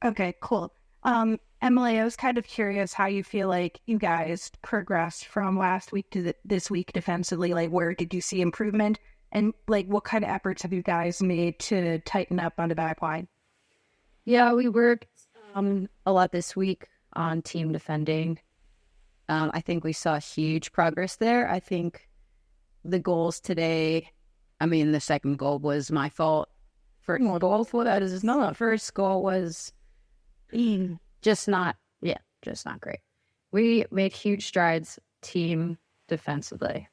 Okay, cool. Emily, I was kind of curious how you feel like you guys progressed from last week to this week defensively. Like, where did you see improvement? And, like, what kind of efforts have you guys made to tighten up on the back line? Yeah, we worked a lot this week on team defending. I think we saw huge progress there. I think the goals today, the second goal was my fault. First goal was just not great. We made huge strides team defensively.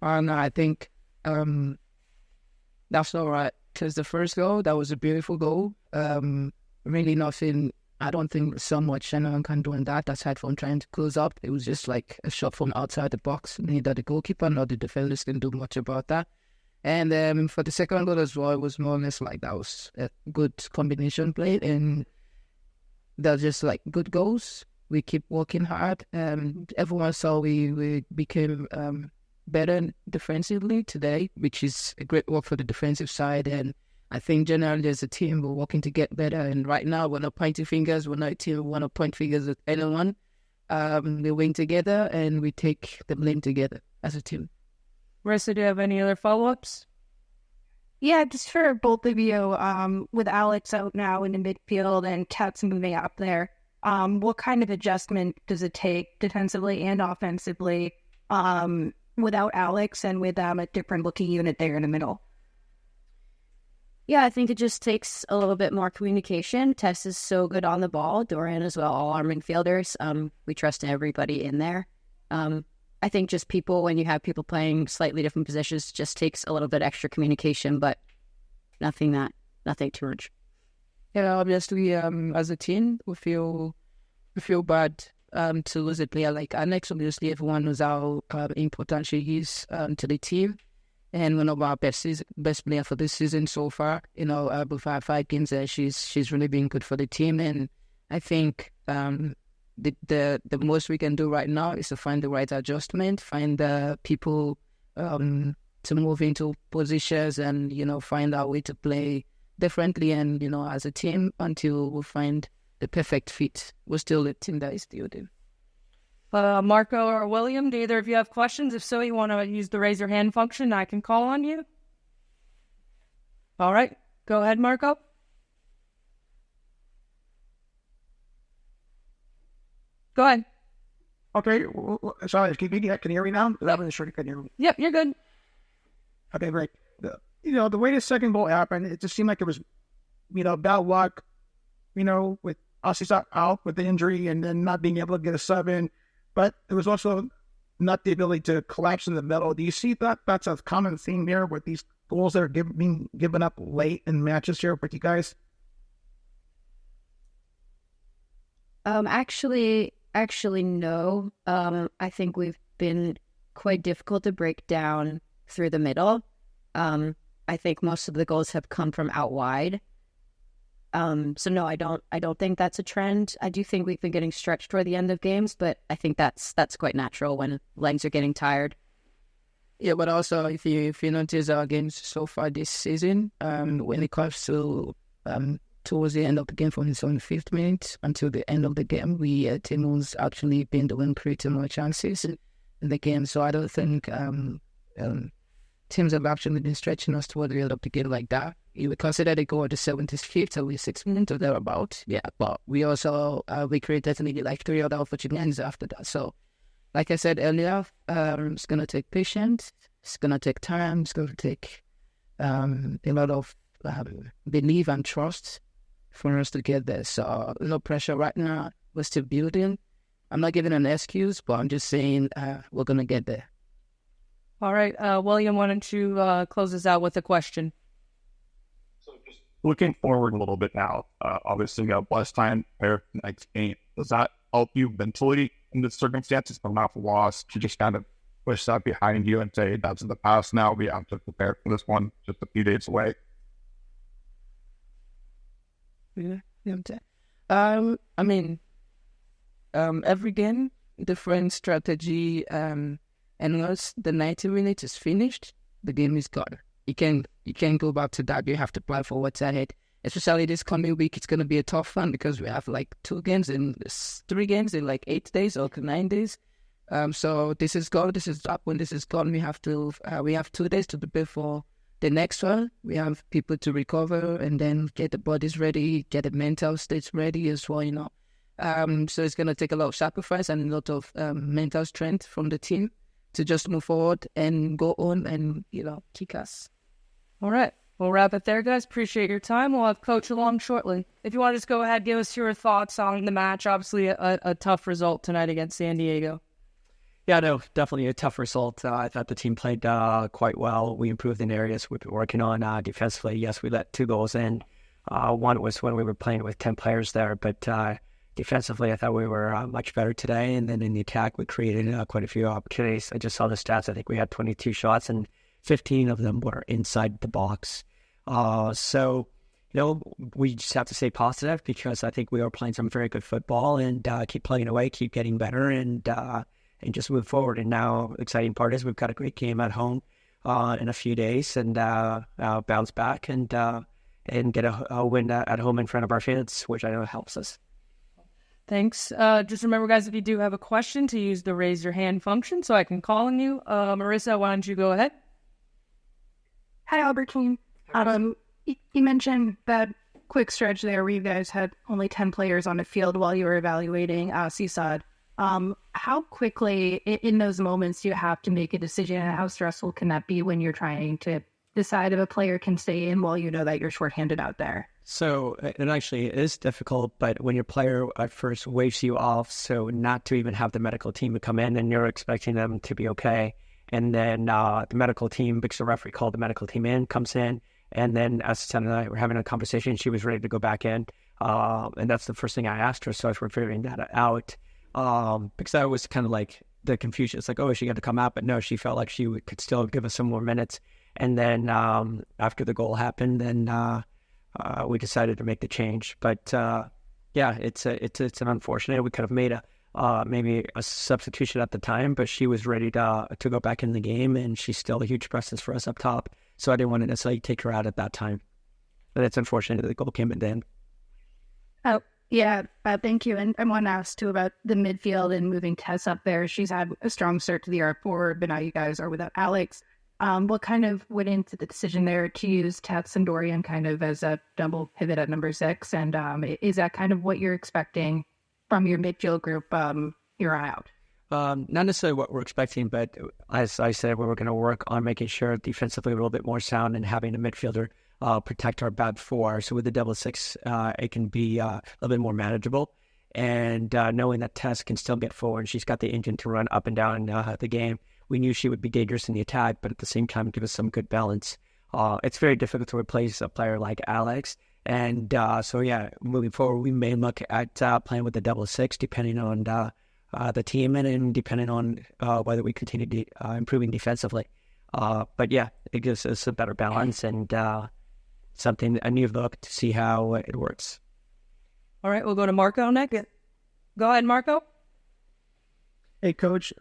And I think that's all right. Because the first goal, that was a beautiful goal. Really nothing, I don't think so much anyone can do in that, aside from trying to close up. It was just like a shot from outside the box. Neither the goalkeeper nor the defenders can do much about that. And for the second goal as well, it was more or less like that was a good combination play. And they're just like good goals. We keep working hard. Everyone saw we became better defensively today, which is a great work for the defensive side. And I think generally as a team, we're working to get better. And right now, we're not pointing fingers. We're not a team who want to point fingers at anyone. We win together and we take the blame together as a team. Marissa, do you have any other follow-ups? Yeah, just for both of you, with Alex out now in the midfield and Katz moving up there, what kind of adjustment does it take defensively and offensively without Alex and with a different looking unit there in the middle? Yeah, I think it just takes a little bit more communication. Tess is so good on the ball. Dorian as well, all our midfielders. We trust everybody in there. I think just when you have people playing slightly different positions, just takes a little bit extra communication, but nothing too much. Yeah, obviously, as a team, we feel bad to lose a player like Alex. Obviously, everyone knows how important she is to the team, and one of our best player for this season so far. Before 5 games, she's really been good for the team, and I think the most we can do right now is to find the right adjustment, find the people to move into positions, and find our way to play differently, and as a team until we find the perfect fit. We're still a team that is building. Marco or William, do either of you have questions? If so, you want to use the raise your hand function, I can call on you. All right, go ahead, Marco. Go ahead. Okay, sorry, can you hear me now? I wasn't sure you could hear me. Yep, you're good. Okay, great. The way the second goal happened, it just seemed like it was, bad luck, with Asisat out with the injury and then not being able to get a sub in. But there was also not the ability to collapse in the middle. Do you see that that's a common theme here with these goals that are being given up late in matches here with you guys? Actually, no. I think we've been quite difficult to break down through the middle. I think most of the goals have come from out wide. So no, I don't think that's a trend. I do think we've been getting stretched toward the end of games, but I think that's quite natural when legs are getting tired. Yeah, but also if you notice our games so far this season, when it comes to towards the end of the game, from the 75th minute until the end of the game, we team who's actually been the one creating more chances in the game. So I don't think teams have actually been stretching us toward the end of the game like that. You would consider they go at the 75th or 6 minutes or thereabout. Yeah, but we also we created maybe like 3 other opportunities after that. So, like I said earlier, it's gonna take patience. It's gonna take time. It's gonna take a lot of belief and trust for us to get there. So no pressure right now. We're still building. I'm not giving an excuse, but I'm just saying we're gonna get there. All right, William, why don't you close us out with a question? So just looking forward a little bit now, obviously you have less time prepared for the next game. Does that help you mentally in the circumstances from not loss to just kind of push that behind you and say that's in the past now, we have to prepare for this one just a few days away? Every game, different strategy, and once the 90 minutes is finished, the game is gone. You can't go back to that. You have to plan for what's ahead. especially this coming week, it's going to be a tough one because we have like 3 games in like 8 days or 9 days. So this is gone, this is up. When this is gone, we have 2 days to prepare for the next one. We have people to recover and then get the bodies ready, get the mental states ready as well, So it's going to take a lot of sacrifice and a lot of mental strength from the team to just move forward and go on and, kick ass. All right. We'll wrap it there, guys. Appreciate your time. We'll have Coach along shortly. If you want to just go ahead, give us your thoughts on the match. Obviously, a tough result tonight against San Diego. Yeah, no, definitely a tough result. I thought the team played quite well. We improved in areas we've been working on defensively. Yes, we let 2 goals in. One was when we were playing with 10 players there, but defensively, I thought we were much better today. And then in the attack, we created quite a few opportunities. I just saw the stats. I think we had 22 shots and 15 of them were inside the box. So, we just have to stay positive because I think we are playing some very good football and keep playing away, keep getting better, and just move forward. And now the exciting part is we've got a great game at home in a few days and bounce back and get a win at home in front of our fans, which I know helps us. Thanks. Just remember, guys, if you do have a question, to use the raise your hand function so I can call on you. Marissa, why don't you go ahead? Hi, Albertin. You mentioned that quick stretch there where you guys had only 10 players on the field while you were evaluating Asisat. How quickly in those moments do you have to make a decision, and how stressful can that be when you're trying to decide if a player can stay in while you know that you're shorthanded out there? So it actually is difficult, but when your player at first waves you off, so not to even have the medical team to come in and you're expecting them to be okay. And then the medical team, because the referee called the medical team in, comes in. And then Asisat and I were having a conversation. She was ready to go back in. And that's the first thing I asked her. So I was figuring that out. Because that was kind of like the confusion. It's like, oh, she got to come out. But no, she felt like she could still give us some more minutes. And then after the goal happened, then we decided to make the change. But yeah, it's an unfortunate. We could have made maybe a substitution at the time, but she was ready to go back in the game, and she's still a huge presence for us up top. So I didn't want to necessarily take her out at that time. But it's unfortunate that the goal came in then. Oh, yeah, thank you. And I want to ask, too, about the midfield and moving Tess up there. She's had a strong start to the year forward, but now you guys are without Alex. What kind of went into the decision there to use Tess and Dorian kind of as a double pivot at number 6? And is that kind of what you're expecting from your midfield group here on out? Not necessarily what we're expecting, but as I said, we were going to work on making sure defensively we're a little bit more sound and having a midfielder protect our back 4. So with the double 6, it can be a little bit more manageable. And knowing that Tess can still get forward, she's got the engine to run up and down the game. We knew she would be dangerous in the attack, but at the same time give us some good balance. It's very difficult to replace a player like Alex. And so, yeah, moving forward, we may look at playing with the double 6, depending on the team and depending on whether we continue improving defensively. But, yeah, it gives us a better balance and a new look to see how it works. All right, we'll go to Marco next. Go ahead, Marco. Hey, Coach.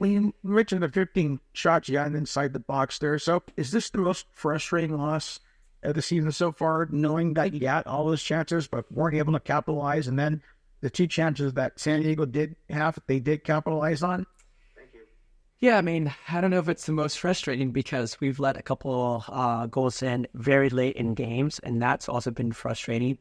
We mentioned the 15 shots you got inside the box there. So is this the most frustrating loss of the season so far, knowing that you got all those chances but weren't able to capitalize, and then the 2 chances that San Diego did have, they did capitalize on? Thank you. Yeah, I mean, I don't know if it's the most frustrating because we've let a couple goals in very late in games, and that's also been frustrating.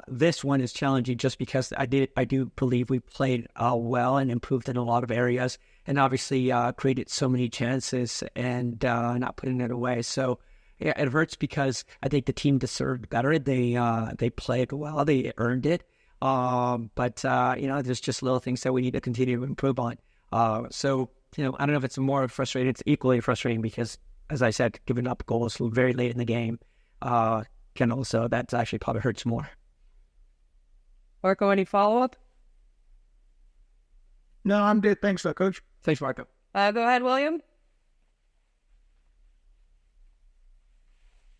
This one is challenging just because I do believe we played well and improved in a lot of areas, and obviously created so many chances and not putting it away. So yeah, it hurts because I think the team deserved better. They played well, they earned it. But there's just little things that we need to continue to improve on. So I don't know if it's more frustrating. It's equally frustrating because, as I said, giving up goals very late in the game can also, that actually probably hurts more. Marco, any follow-up? No, I'm good. Thanks, Coach. Thanks, Marco. Go ahead, William.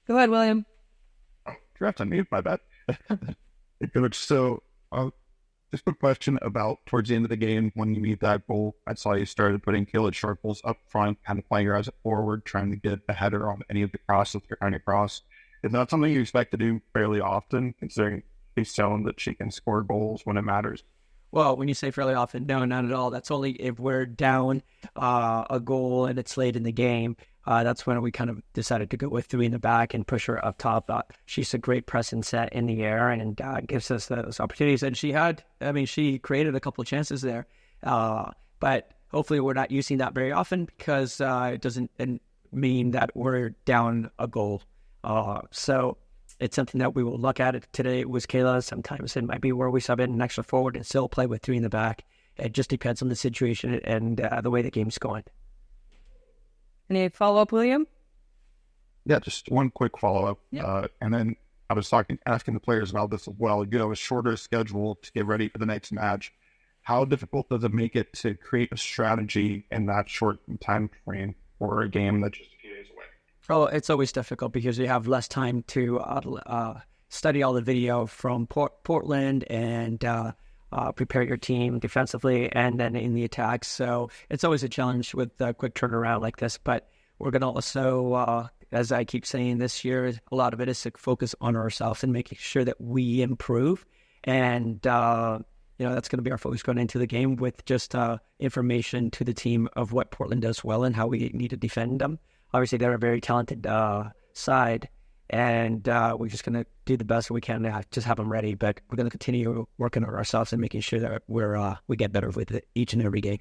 Go ahead, William. Oh, draft on mute, my bad. So, just a question about towards the end of the game when you need that goal. I saw you started putting Caleb Sharples up front, kind of playing her as a forward, trying to get a header on any of the crosses they're trying to cross. Is that something you expect to do fairly often, considering she's shown that she can score goals when it matters? Well, when you say fairly often, no, not at all. That's only if we're down a goal and it's late in the game. That's when we kind of decided to go with three in the back and push her up top. She's a great presence in the air and gives us those opportunities. And she created a couple of chances there. But hopefully we're not using that very often because it doesn't mean that we're down a goal. So it's something that we will look at. Today it was Kayla. Sometimes it might be where we sub in an extra forward and still play with three in the back. It just depends on the situation and the way the game's going. Any follow-up, William? Yeah, just one quick follow-up. Yep. And then I was asking the players about this as well. A shorter schedule to get ready for the next match. How difficult does it make it to create a strategy in that short time frame for a game that's just a few days away? Oh, it's always difficult because you have less time to study all the video from Portland and prepare your team defensively and then in the attacks. So it's always a challenge with a quick turnaround like this. But we're going to also, as I keep saying this year, a lot of it is to focus on ourselves and making sure that we improve. And, that's going to be our focus going into the game with just information to the team of what Portland does well and how we need to defend them. Obviously, they're a very talented side, and we're just going to do the best we can to just have them ready. But we're going to continue working on ourselves and making sure that we get better with it each and every game.